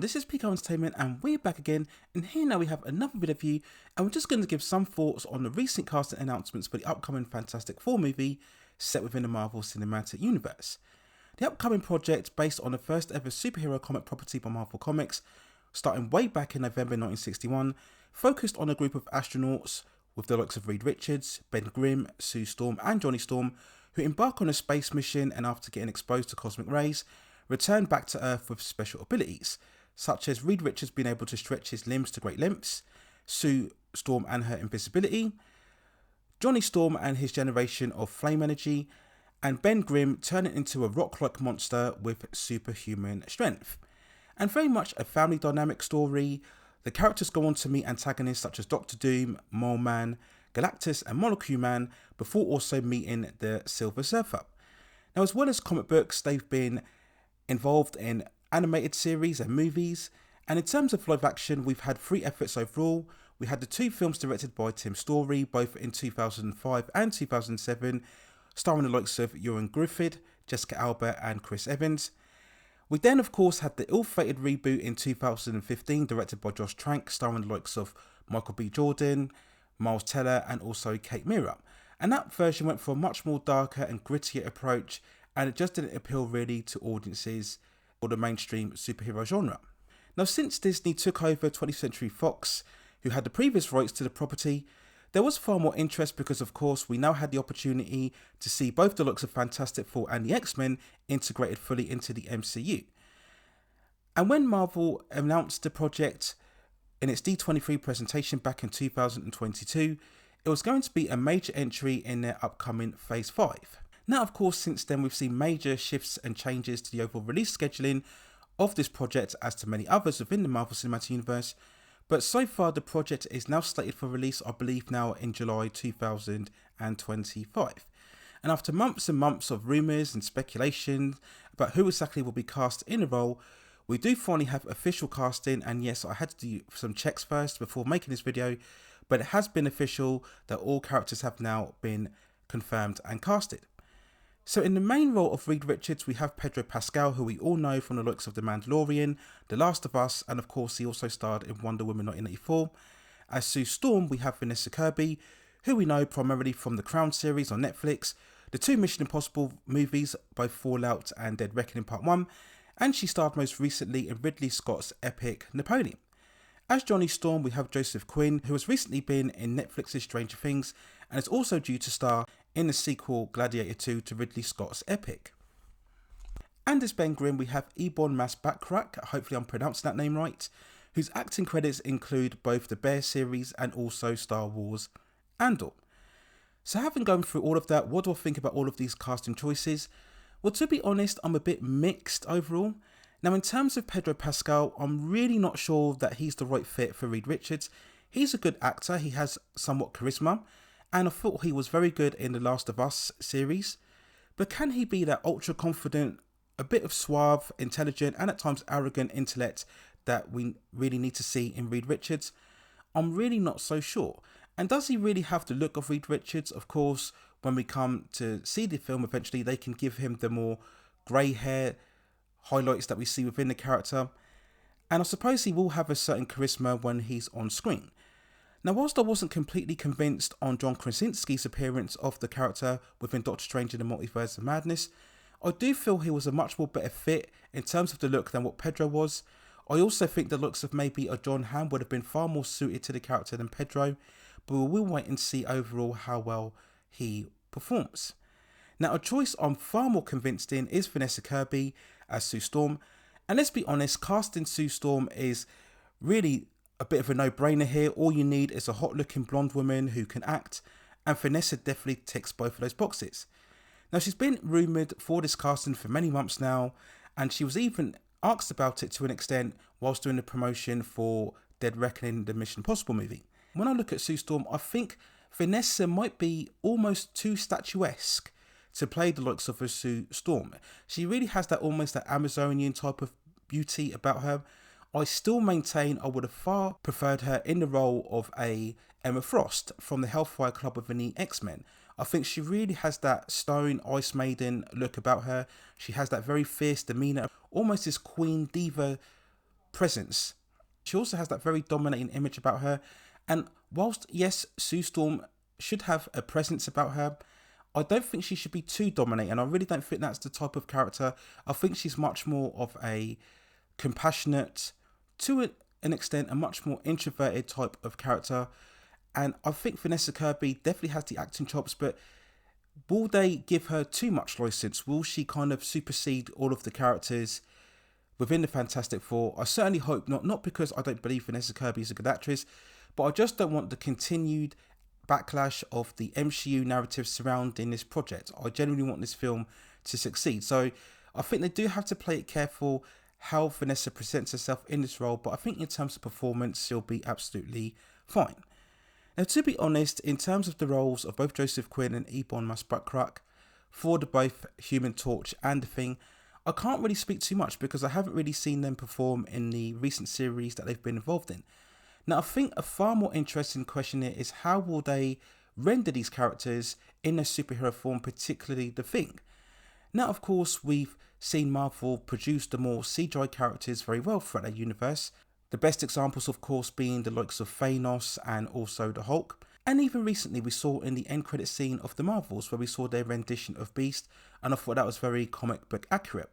this is Pico Entertainment and we're back again, and here now we have another video for you, and we're just going to give some thoughts on the recent casting announcements for the upcoming Fantastic Four movie set within the Marvel Cinematic Universe. The upcoming project, based on the first ever superhero comic property by Marvel Comics, starting way back in November 1961, focused on a group of astronauts with the likes of Reed Richards, Ben Grimm, Sue Storm and Johnny Storm, who embark on a space mission and after getting exposed to cosmic rays, return back to Earth with special abilities, such as Reed Richards being able to stretch his limbs to great lengths, Sue Storm and her invisibility, Johnny Storm and his generation of flame energy, and Ben Grimm turning into a rock-like monster with superhuman strength. And very much a family dynamic story. The characters go on to meet antagonists such as Doctor Doom, Mole Man, Galactus and Molecule Man, before also meeting the Silver Surfer. Now, as well as comic books, they've been involved in animated series and movies, and in terms of live action, we've had 3 efforts overall. We had the 2 films directed by Tim Story, both in 2005 and 2007, starring the likes of Ewan Griffith, Jessica Alba and Chris Evans. We then of course had the ill-fated reboot in 2015, directed by Josh Trank, starring the likes of Michael B. Jordan, Miles Teller and also Kate Mira. And that version went for a much more darker and grittier approach, and it just didn't appeal really to audiences or the mainstream superhero genre. Now, since Disney took over 20th Century Fox, who had the previous rights to the property, there was far more interest because of course we now had the opportunity to see both the looks of Fantastic Four and the X-Men integrated fully into the MCU. And when Marvel announced the project in its D23 presentation back in 2022, it was going to be a major entry in their upcoming Phase 5. Now, of course, since then we've seen major shifts and changes to the overall release scheduling of this project, as to many others within the Marvel Cinematic Universe, but so far the project is now slated for release, I believe now in July 2025. And after months and months of rumours and speculation about who exactly will be cast in the role, we do finally have official casting, and yes, I had to do some checks first before making this video, but it has been official that all characters have now been confirmed and casted. So in the main role of Reed Richards, we have Pedro Pascal, who we all know from the looks of The Mandalorian, The Last of Us, and of course he also starred in Wonder Woman 1984. As Sue Storm, we have Vanessa Kirby, who we know primarily from the Crown series on Netflix, the 2 Mission Impossible movies, both Fallout and Dead Reckoning Part 1, and she starred most recently in Ridley Scott's epic Napoleon. As Johnny Storm, we have Joseph Quinn, who has recently been in Netflix's Stranger Things and is also due to star in the sequel Gladiator 2 to Ridley Scott's epic. And as Ben Grimm, we have Ebon Moss-Bachrach, hopefully I'm pronouncing that name right, whose acting credits include both the Bear series and also Star Wars Andor. So having gone through all of that, what do I think about all of these casting choices? Well, to be honest, I'm a bit mixed overall. Now, in terms of Pedro Pascal, I'm really not sure that he's the right fit for Reed Richards. He's a good actor, he has somewhat charisma, and I thought he was very good in The Last of Us series. But can he be that ultra confident, a bit of suave, intelligent, and at times arrogant intellect that we really need to see in Reed Richards? I'm really not so sure. And does he really have the look of Reed Richards? Of course, when we come to see the film eventually, they can give him the more grey hair highlights that we see within the character, and I suppose he will have a certain charisma when he's on screen. Now, whilst I wasn't completely convinced on John Krasinski's appearance of the character within Doctor Strange in the Multiverse of Madness, I do feel he was a much more better fit in terms of the look than what Pedro was. I also think the looks of maybe a John Hamm would have been far more suited to the character than Pedro, but we will wait and see overall how well he performs. Now, a choice I'm far more convinced in is Vanessa Kirby as Sue Storm, and let's be honest, casting Sue Storm is really a bit of a no-brainer here. All you need is a hot-looking blonde woman who can act, and Vanessa definitely ticks both of those boxes. Now, she's been rumoured for this casting for many months now, and she was even asked about it to an extent whilst doing the promotion for Dead Reckoning, the Mission Impossible movie. When I look at Sue Storm, I think Vanessa might be almost too statuesque to play the likes of a Sue Storm. She really has that almost that Amazonian type of beauty about her. I still maintain I would have far preferred her in the role of a Emma Frost from the Hellfire Club within the X-Men. I think she really has that stone Ice Maiden look about her. She has that very fierce demeanour, almost this queen diva presence. She also has that very dominating image about her. And whilst, yes, Sue Storm should have a presence about her, I don't think she should be too dominating. I really don't think that's the type of character. I think she's much more of a compassionate, to an extent, a much more introverted type of character. And I think Vanessa Kirby definitely has the acting chops, but will they give her too much license? Will she kind of supersede all of the characters within the Fantastic Four? I certainly hope not. Not because I don't believe Vanessa Kirby is a good actress, but I just don't want the continued backlash of the MCU narrative surrounding this project. I genuinely want this film to succeed. So I think they do have to play it careful how Vanessa presents herself in this role, but I think in terms of performance, she'll be absolutely fine. Now, to be honest, in terms of the roles of both Joseph Quinn and Ebon Moss-Bachrach for the both Human Torch and The Thing, I can't really speak too much because I haven't really seen them perform in the recent series that they've been involved in. Now, I think a far more interesting question here is how will they render these characters in a superhero form, particularly The Thing. Now, of course, we've seen Marvel produce the more CGI characters very well throughout their universe. The best examples, of course, being the likes of Thanos and also the Hulk. And even recently, we saw in the end credit scene of the Marvels, where we saw their rendition of Beast, and I thought that was very comic book accurate.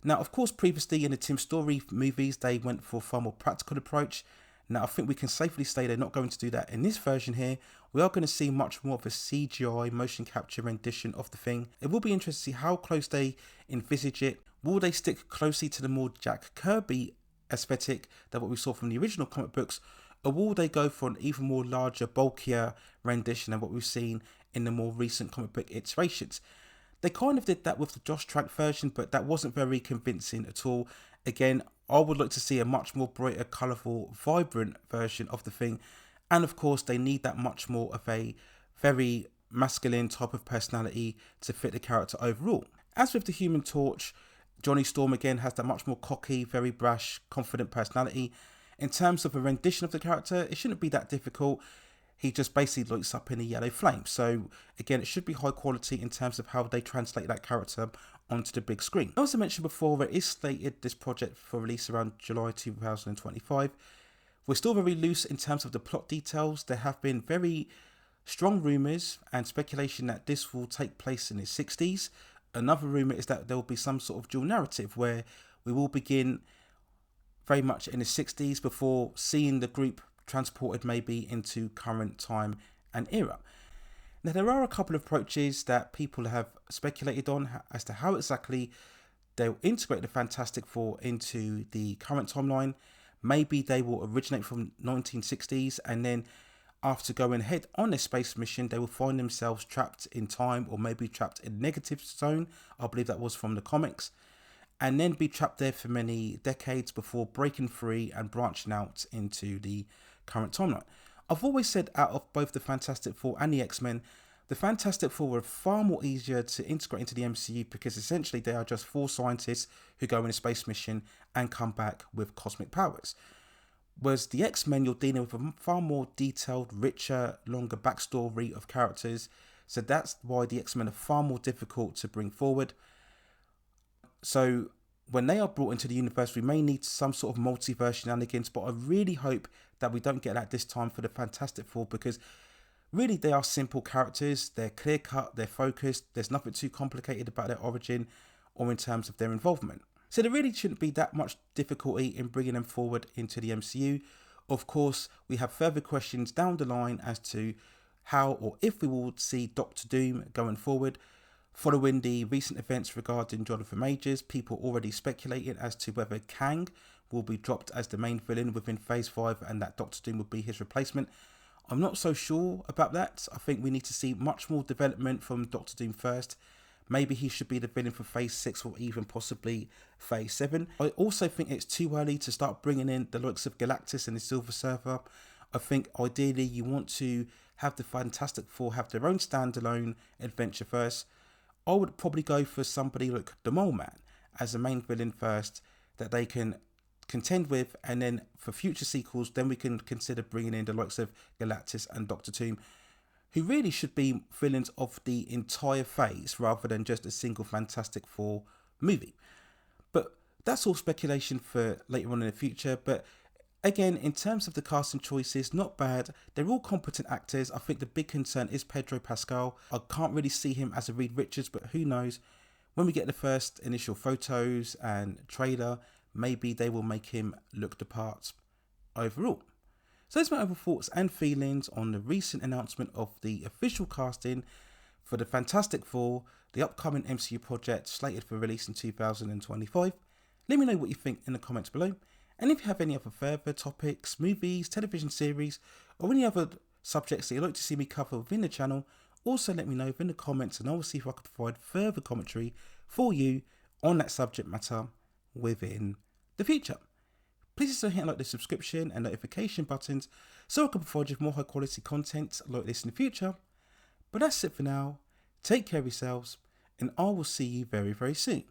Now, of course, previously in the Tim Story movies, they went for a far more practical approach. Now, I think we can safely say they're not going to do that in this version here. We are going to see much more of a CGI motion capture rendition of The Thing. It will be interesting to see how close they envisage it. Will they stick closely to the more Jack Kirby aesthetic than what we saw from the original comic books, or will they go for an even more larger, bulkier rendition than what we've seen in the more recent comic book iterations? They kind of did that with the Josh Trank version, but that wasn't very convincing at all. Again, I would like to see a much more brighter, colourful, vibrant version of The Thing, and of course they need that much more of a very masculine type of personality to fit the character overall. As with the Human Torch, Johnny Storm again has that much more cocky, very brash, confident personality. In terms of a rendition of the character, it shouldn't be that difficult. He just basically lights up in a yellow flame. So again, it should be high quality in terms of how they translate that character onto the big screen. As I mentioned before, it is slated this project for release around July 2025. We're still very loose in terms of the plot details. There have been very strong rumours and speculation that this will take place in the 60s. Another rumour is that there will be some sort of dual narrative where we will begin very much in the 60s before seeing the group transported maybe into current time and era. Now, there are a couple of approaches that people have speculated on as to how exactly they'll integrate the Fantastic Four into the current timeline. Maybe they will originate from 1960s and then after going ahead on a space mission, they will find themselves trapped in time or maybe trapped in negative zone. I believe that was from the comics. And then be trapped there for many decades before breaking free and branching out into the current timeline. I've always said out of both the Fantastic Four and the X-Men, the Fantastic Four were far more easier to integrate into the MCU because essentially they are just four scientists who go on a space mission and come back with cosmic powers. Whereas the X-Men, you're dealing with a far more detailed, richer, longer backstory of characters. So that's why the X-Men are far more difficult to bring forward. So when they are brought into the universe, we may need some sort of multiverse shenanigans, but I really hope that we don't get that this time for the Fantastic Four because really they are simple characters. They're clear-cut, they're focused. There's nothing too complicated about their origin or in terms of their involvement. So there really shouldn't be that much difficulty in bringing them forward into the MCU. Of course, we have further questions down the line as to how or if we will see Doctor Doom going forward. Following the recent events regarding Jonathan Majors, people already speculated as to whether Kang will be dropped as the main villain within Phase 5 and that Doctor Doom will be his replacement. I'm not so sure about that. I think we need to see much more development from Doctor Doom first. Maybe he should be the villain for Phase 6 or even possibly Phase 7. I also think it's too early to start bringing in the likes of Galactus and the Silver Surfer. I think ideally you want to have the Fantastic Four have their own standalone adventure first. I would probably go for somebody like the Mole Man as the main villain first that they can contend with, and then for future sequels then we can consider bringing in the likes of Galactus and Doctor Doom, who really should be villains of the entire phase rather than just a single Fantastic Four movie. But That's all speculation for later on in the future, but again, in terms of the casting choices, not bad. They're all competent actors. I think the big concern is Pedro Pascal. I can't really see him as a Reed Richards, but who knows? When we get the first initial photos and trailer, maybe they will make him look the part overall. So those are my overall thoughts and feelings on the recent announcement of the official casting for the Fantastic Four, the upcoming MCU project slated for release in 2025. Let me know what you think in the comments below. And if you have any other further topics, movies, television series, or any other subjects that you'd like to see me cover within the channel, also let me know in the comments and I will see if I can provide further commentary for you on that subject matter within the future. Please also hit like the subscription and notification buttons so I can provide you with more high quality content like this in the future. But that's it for now. Take care of yourselves and I will see you very, very soon.